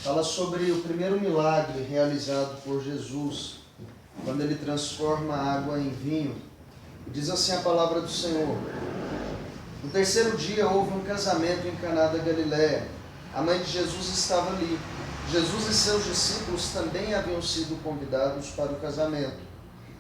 fala sobre o primeiro milagre realizado por Jesus, quando ele transforma a água em vinho. Diz assim a palavra do Senhor: no terceiro dia houve um casamento em Caná da Galileia. A mãe de Jesus estava ali. Jesus e seus discípulos também haviam sido convidados para o casamento.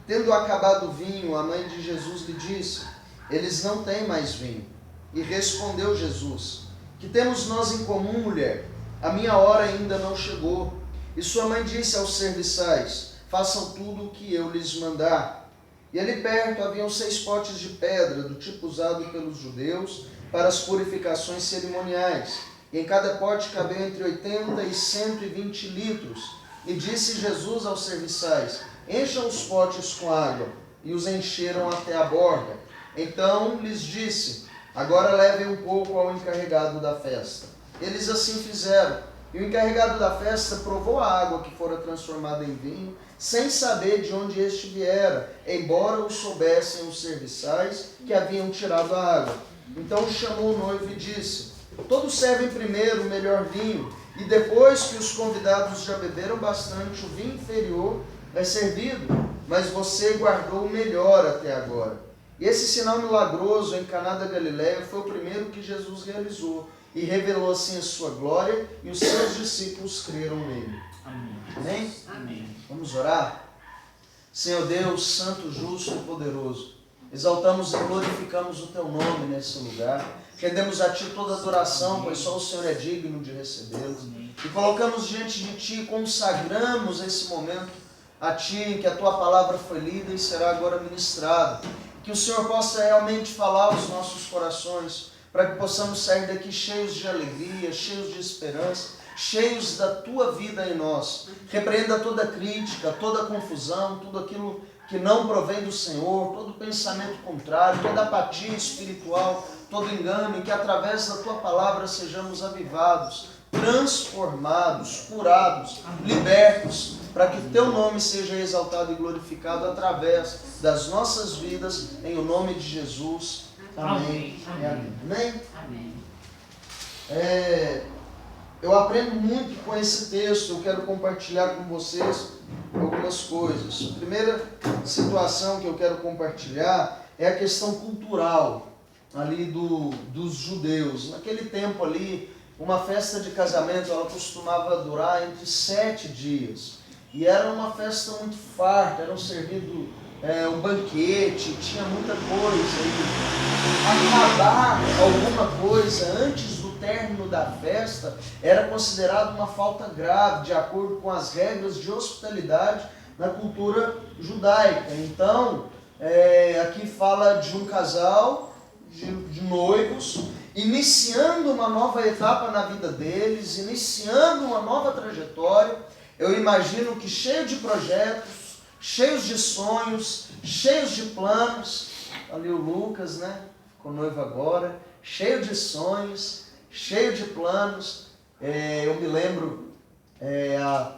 Tendo acabado o vinho, a mãe de Jesus lhe disse: eles não têm mais vinho. E respondeu Jesus: que temos nós em comum, mulher? A minha hora ainda não chegou. E sua mãe disse aos serviçais: façam tudo o que eu lhes mandar. E ali perto haviam 6 potes de pedra, do tipo usado pelos judeus para as purificações cerimoniais. E em cada pote cabeu entre 80 e 120 litros. E disse Jesus aos serviçais: encham os potes com água. E os encheram até a borda. Então lhes disse: agora levem um pouco ao encarregado da festa. Eles assim fizeram. E o encarregado da festa provou a água que fora transformada em vinho, sem saber de onde este viera, embora o soubessem os serviçais que haviam tirado a água. Então chamou o noivo e disse: todos servem primeiro o melhor vinho, e depois que os convidados já beberam bastante, o vinho inferior é servido, mas você guardou o melhor até agora. E esse sinal milagroso em Caná da Galileia foi o primeiro que Jesus realizou, e revelou assim a sua glória, e os seus discípulos creram nele. Amém. Amém? Amém. Vamos orar? Senhor Deus, santo, justo e poderoso, exaltamos e glorificamos o teu nome nesse lugar. Rendemos a ti toda adoração, pois só o Senhor é digno de recebê-los. E colocamos diante de ti, consagramos esse momento a ti, em que a tua palavra foi lida e será agora ministrada. Que o Senhor possa realmente falar aos nossos corações, para que possamos sair daqui cheios de alegria, cheios de esperança, cheios da tua vida em nós. Repreenda toda crítica, toda confusão, tudo aquilo que não provém do Senhor, todo pensamento contrário, toda apatia espiritual, todo engano, e que através da tua palavra sejamos avivados, transformados, curados, libertos, para que teu nome seja exaltado e glorificado através das nossas vidas, em o nome de Jesus. Amém. Amém. Amém. Amém. Eu aprendo muito com esse texto. Eu quero compartilhar com vocês algumas coisas. A primeira situação que eu quero compartilhar é a questão cultural ali dos judeus. Naquele tempo ali, uma festa de casamento ela costumava durar entre 7 dias. E era uma festa muito farta, eram servidos um banquete, tinha muita coisa. E acabar alguma coisa antes do término da festa era considerado uma falta grave, de acordo com as regras de hospitalidade na cultura judaica. Então, aqui fala de um casal de noivos, iniciando uma nova etapa na vida deles, iniciando uma nova trajetória. Eu imagino que cheio de projetos, cheios de sonhos, cheios de planos. Ali o Lucas, né? Ficou noivo agora. Cheio de sonhos, cheio de planos. Eu me lembro, há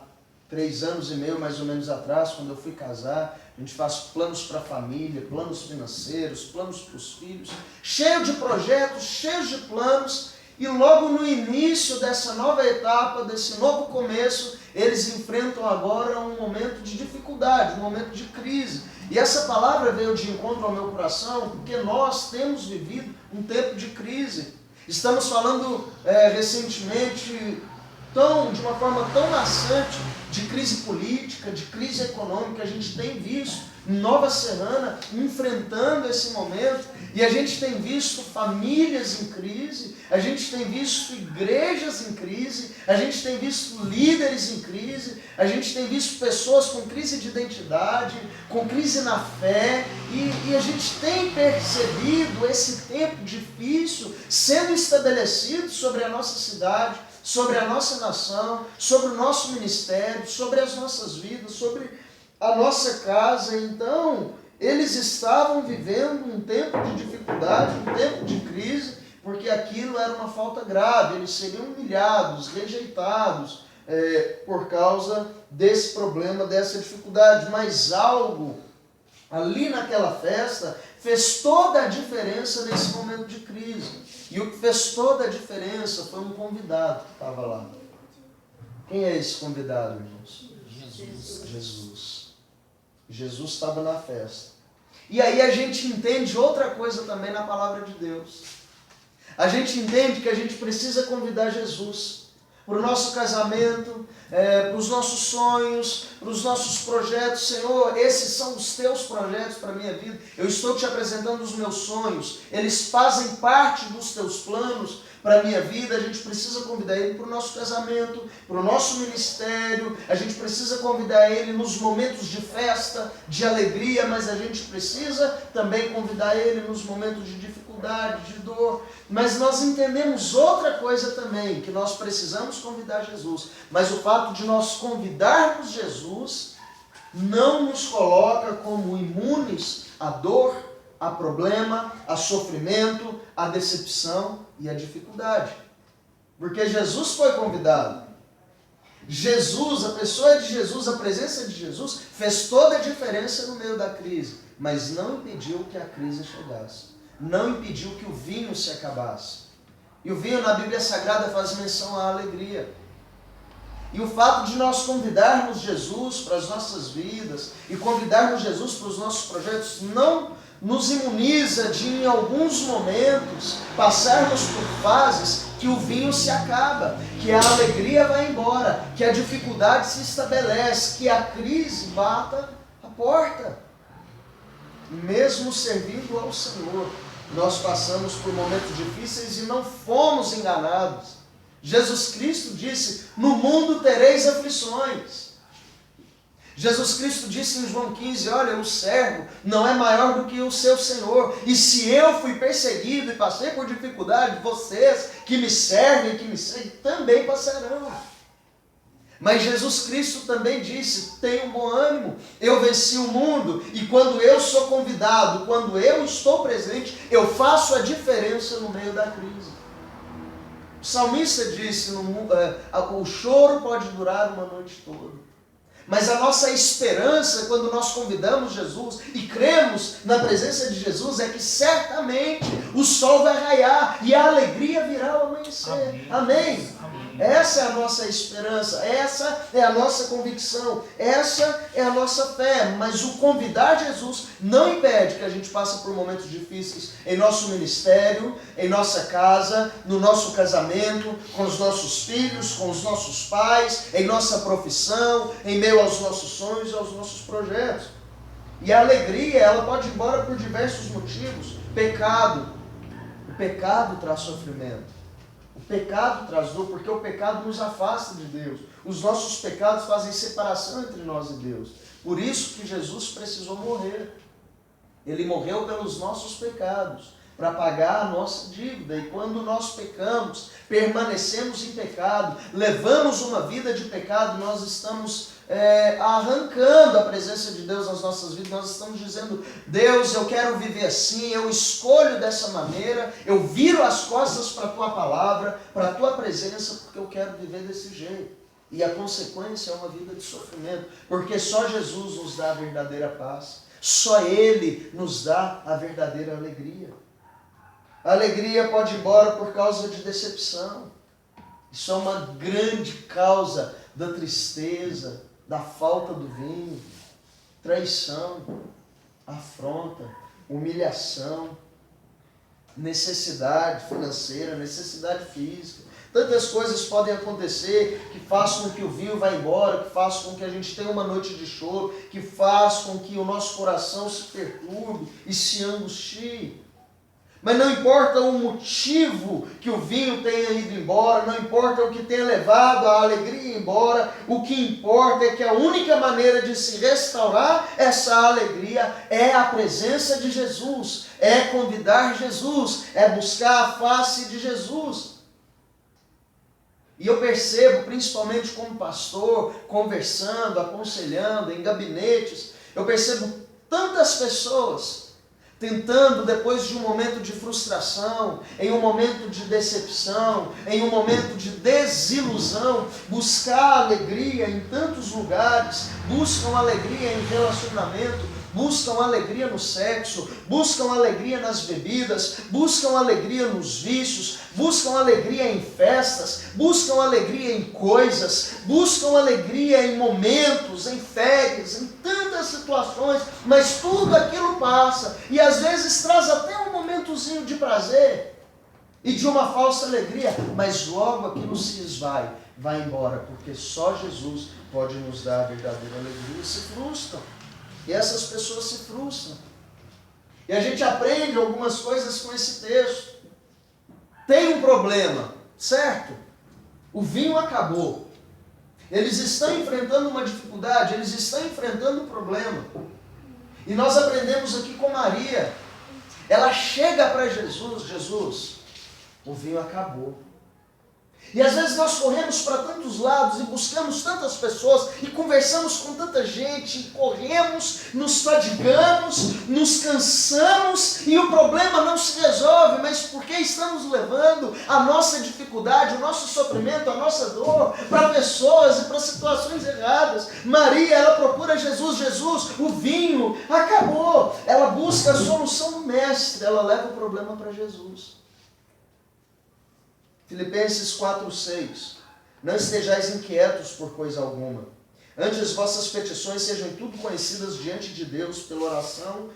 3 anos e meio, mais ou menos atrás, quando eu fui casar, a gente faz planos para a família, planos financeiros, planos para os filhos. Cheio de projetos, cheios de planos. E logo no início dessa nova etapa, desse novo começo, eles enfrentam agora um momento de dificuldade, um momento de crise. E essa palavra veio de encontro ao meu coração, porque nós temos vivido um tempo de crise. Estamos falando recentemente, de uma forma tão maçante, de crise política, de crise econômica. A gente tem visto Nova Serrana enfrentando esse momento, e a gente tem visto famílias em crise, a gente tem visto igrejas em crise, a gente tem visto líderes em crise, a gente tem visto pessoas com crise de identidade, com crise na fé, e a gente tem percebido esse tempo difícil sendo estabelecido sobre a nossa cidade, sobre a nossa nação, sobre o nosso ministério, sobre as nossas vidas, sobre a nossa casa. Então, eles estavam vivendo um tempo de dificuldade, um tempo de crise, porque aquilo era uma falta grave. Eles seriam humilhados, rejeitados por causa desse problema, dessa dificuldade. Mas algo ali naquela festa fez toda a diferença nesse momento de crise. E o que fez toda a diferença foi um convidado que estava lá. Quem é esse convidado, irmãos? Jesus. Jesus estava na festa. E aí a gente entende outra coisa também na palavra de Deus. A gente entende que a gente precisa convidar Jesus para o nosso casamento, para os nossos sonhos, para os nossos projetos. Senhor, esses são os teus projetos para a minha vida. Eu estou te apresentando os meus sonhos. Eles fazem parte dos teus planos para a minha vida. A gente precisa convidar Ele para o nosso casamento, para o nosso ministério. A gente precisa convidar Ele nos momentos de festa, de alegria, mas a gente precisa também convidar Ele nos momentos de dificuldade, de dor. Mas nós entendemos outra coisa também, que nós precisamos convidar Jesus. Mas o fato de nós convidarmos Jesus não nos coloca como imunes à dor, a problema, a sofrimento, a decepção e a dificuldade. Porque Jesus foi convidado. Jesus, a pessoa de Jesus, a presença de Jesus, fez toda a diferença no meio da crise, mas não impediu que a crise chegasse. Não impediu que o vinho se acabasse. E o vinho na Bíblia Sagrada faz menção à alegria. E o fato de nós convidarmos Jesus para as nossas vidas e convidarmos Jesus para os nossos projetos não nos imuniza de, em alguns momentos, passarmos por fases que o vinho se acaba, que a alegria vai embora, que a dificuldade se estabelece, que a crise bata a porta. Mesmo servindo ao Senhor, nós passamos por momentos difíceis e não fomos enganados. Jesus Cristo disse: no mundo tereis aflições. Jesus Cristo disse em João 15, olha, o servo não é maior do que o seu Senhor. E se eu fui perseguido e passei por dificuldade, vocês que me servem, que me seguem, também passarão. Mas Jesus Cristo também disse: tenha um bom ânimo, eu venci o mundo, e quando eu sou convidado, quando eu estou presente, eu faço a diferença no meio da crise. O salmista disse, o choro pode durar uma noite toda. Mas a nossa esperança, quando nós convidamos Jesus e cremos na presença de Jesus, é que certamente o sol vai raiar e a alegria virá ao amanhecer. Amém? Essa é a nossa esperança, essa é a nossa convicção, essa é a nossa fé. Mas o convidar Jesus não impede que a gente passe por momentos difíceis em nosso ministério, em nossa casa, no nosso casamento, com os nossos filhos, com os nossos pais, em nossa profissão, em meio aos nossos sonhos e aos nossos projetos. E a alegria, ela pode ir embora por diversos motivos. Pecado. O pecado traz sofrimento. O pecado traz dor, porque o pecado nos afasta de Deus. Os nossos pecados fazem separação entre nós e Deus. Por isso que Jesus precisou morrer. Ele morreu pelos nossos pecados, para pagar a nossa dívida. E quando nós pecamos, permanecemos em pecado, levamos uma vida de pecado, nós estamos arrancando a presença de Deus nas nossas vidas. Nós estamos dizendo: Deus, eu quero viver assim, eu escolho dessa maneira, eu viro as costas para a Tua palavra, para a Tua presença, porque eu quero viver desse jeito. E a consequência é uma vida de sofrimento, porque só Jesus nos dá a verdadeira paz, só Ele nos dá a verdadeira alegria. A alegria pode ir embora por causa de decepção. Isso é uma grande causa da tristeza, da falta do vinho, traição, afronta, humilhação, necessidade financeira, necessidade física. Tantas coisas podem acontecer que façam com que o vinho vá embora, que façam com que a gente tenha uma noite de choro, que façam com que o nosso coração se perturbe e se angustie. Mas não importa o motivo que o vinho tenha ido embora, não importa o que tenha levado a alegria embora, o que importa é que a única maneira de se restaurar essa alegria é a presença de Jesus, é convidar Jesus, é buscar a face de Jesus. E eu percebo, principalmente como pastor, conversando, aconselhando, em gabinetes, eu percebo tantas pessoas tentando, depois de um momento de frustração, em um momento de decepção, em um momento de desilusão, buscar alegria em tantos lugares, buscam alegria em relacionamento, buscam alegria no sexo, buscam alegria nas bebidas, buscam alegria nos vícios, buscam alegria em festas, buscam alegria em coisas, buscam alegria em momentos, em férias, em tantas situações, mas tudo aquilo passa e às vezes traz até um momentozinho de prazer e de uma falsa alegria, mas logo aquilo se esvai, vai embora, porque só Jesus pode nos dar a verdadeira alegria. E se frustram, e essas pessoas se frustram, e a gente aprende algumas coisas com esse texto. Tem um problema, certo? O vinho acabou, eles estão enfrentando uma dificuldade, eles estão enfrentando um problema, e nós aprendemos aqui com Maria. Ela chega para Jesus: Jesus, o vinho acabou. E às vezes nós corremos para tantos lados e buscamos tantas pessoas e conversamos com tanta gente, e corremos, nos fadigamos, nos cansamos e o problema não se resolve, mas porque estamos levando a nossa dificuldade, o nosso sofrimento, a nossa dor para pessoas e para situações erradas. Maria, ela procura Jesus: Jesus, o vinho acabou. Ela busca a solução do mestre, ela leva o problema para Jesus. Filipenses 4:6. Não estejais inquietos por coisa alguma. Antes vossas petições sejam tudo conhecidas diante de Deus pela oração